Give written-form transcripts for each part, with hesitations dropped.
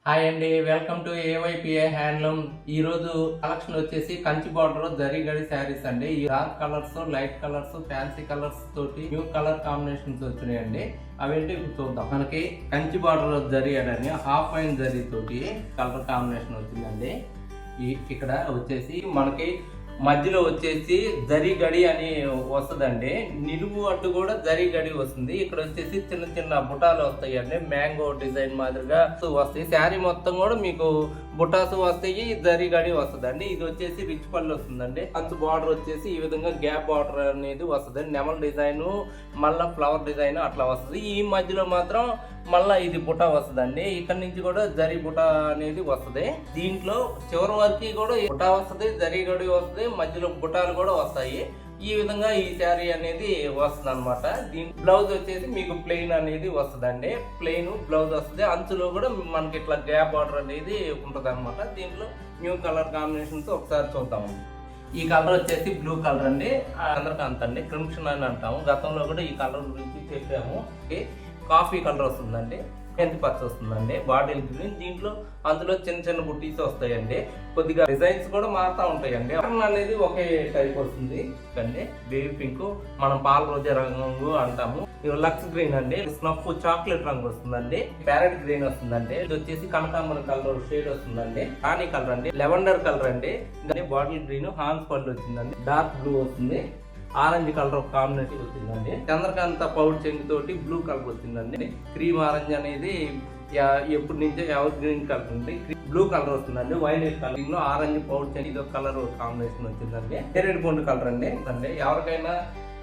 Hi అండి, welcome to ఏవైపిఏ handloom. ఈ రోజు కలెక్షన్ వచ్చేసి కంచి బార్డర్ జరీ గడి శారీస్ అండి. ఈ dark colours, light colours, fancy colours తోటి న్యూ కలర్ కాంబినేషన్స్ వచ్చినాయండి. అవేంటి ఇప్పుడు చూద్దాం. మనకి కంచి బార్డర్ జరీ అని హాఫ్ వైన్ జరీ తోటి కలర్ కాంబినేషన్ వచ్చిందండి. ఇక్కడ వచ్చేసి మనకి మధ్యలో వచ్చేసి జరీ గడి అని వస్తుందండి. నిలువు అడ్డు కూడా జరీ గడి వస్తుంది. ఇక్కడ వచ్చేసి చిన్న చిన్న బుటాలు వస్తాయండి, మ్యాంగో డిజైన్ మాదిరిగా వస్తాయి. శారీ మొత్తం కూడా మీకు బుటాస్ వస్తాయి, జరీ గడి వస్తుందండి. ఇది వచ్చేసి రిచ్ పళ్ళు వస్తుందండి. అంచు బార్డర్ వచ్చేసి ఈ విధంగా గ్యాప్ బార్డర్ అనేది వస్తుంది. నెమల్ డిజైన్, మళ్ళా ఫ్లవర్ డిజైన్ అట్లా వస్తుంది. ఈ మధ్యలో మాత్రం మళ్ళా ఇది బుటా వస్తుందండి. ఇక్కడ నుంచి కూడా జరీ బుటా అనేది వస్తుంది. దీంట్లో చివరి వరకు కూడా బుటా వస్తుంది, జరీ గడి వస్తుంది, మధ్యలో బుటాలు కూడా వస్తాయి. ఈ విధంగా ఈ శారీ అనేది వస్తుంది అనమాట. దీని బ్లౌజ్ వచ్చేసి మీకు ప్లెయిన్ అనేది వస్తుందండి. ప్లెయిన్ బ్లౌజ్ వస్తుంది. అంచులో కూడా మనకి ఇట్లా గ్యాప్ బార్డర్ అనేది ఉంటుంది అనమాట. దీంట్లో న్యూ కలర్ కాంబినేషన్స్ ఒకసారి చూద్దాము. ఈ కలర్ వచ్చేసి బ్లూ కలర్ అండి, చంద్రకాంత్ అండి, క్రిమ్షన్ అని అంటాము. గతంలో కూడా ఈ కలర్ గురించి చెప్పాము. కాఫీ కలర్ వస్తుందండి, మెంతి పచ్చ వస్తుందండి, బాటిల్ గ్రీన్. దీంట్లో అందులో చిన్న చిన్న బుట్టీస్ వస్తాయండి. కొద్దిగా డిజైన్స్ కూడా మారుతూ ఉంటాయండి. అనేది ఒకే టైప్ వస్తుంది అండి. బేబీ పింక్, మనం పాల రోజా రంగు అంటాము. లక్స్ గ్రీన్ అండి, స్నఫ్ చాక్లెట్ రంగు వస్తుందండి, ప్యారెట్ గ్రీన్ వస్తుందండి. ఇది వచ్చేసి కనకాంబరం కలర్ షేడ్ వస్తుందండి. రాణి కలర్ అండి, లెవెండర్ కలర్ అండి, బాటిల్ గ్రీన్, హాన్స్ పళ్ళు వచ్చిందండి, డార్క్ బ్లూ వస్తుంది, ఆరెంజ్ కలర్ కాంబినేషన్ వచ్చిందండి. చంద్రకాంత పౌడ్ చెంగు తోటి బ్లూ కలర్ వచ్చిందండి. క్రీమ్ ఆరెంజ్ అనేది ఎప్పటి నుంచో ఎవర్ గ్రీన్ కలర్ ఉంది. బ్లూ కలర్ వస్తుందండి, వైలెట్ కలర్, దీనిలో ఆరెంజ్ పౌడ్ చెంగు ఇది ఒక కలర్ కాంబినేషన్ వచ్చిందండి. నేరేడు పండు కలర్ అండి. ఎవరికైనా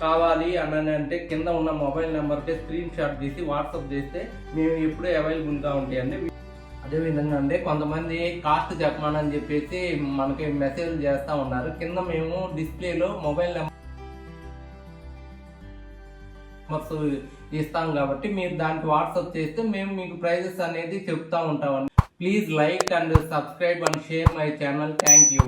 కావాలి అని అంటే కింద ఉన్న మొబైల్ నెంబర్కి స్క్రీన్ షాట్ తీసి వాట్సాప్ చేస్తే మేము ఎప్పుడూ అవైలబుల్గా ఉంటాయండి. అదేవిధంగా అండి, కొంతమంది కాస్ట్ చెప్పమని చెప్పేసి మనకి మెసేజ్ చేస్తూ ఉన్నారు. కింద మేము డిస్ప్లేలో మొబైల్ నెంబర్ ఇస్తాం కాబట్టి మీరు దానికి వాట్సాప్ చేస్తే మేము మీకు ప్రైజెస్ అనేది చెప్తా ఉంటామండి. Please like and subscribe and share my channel. Thank you.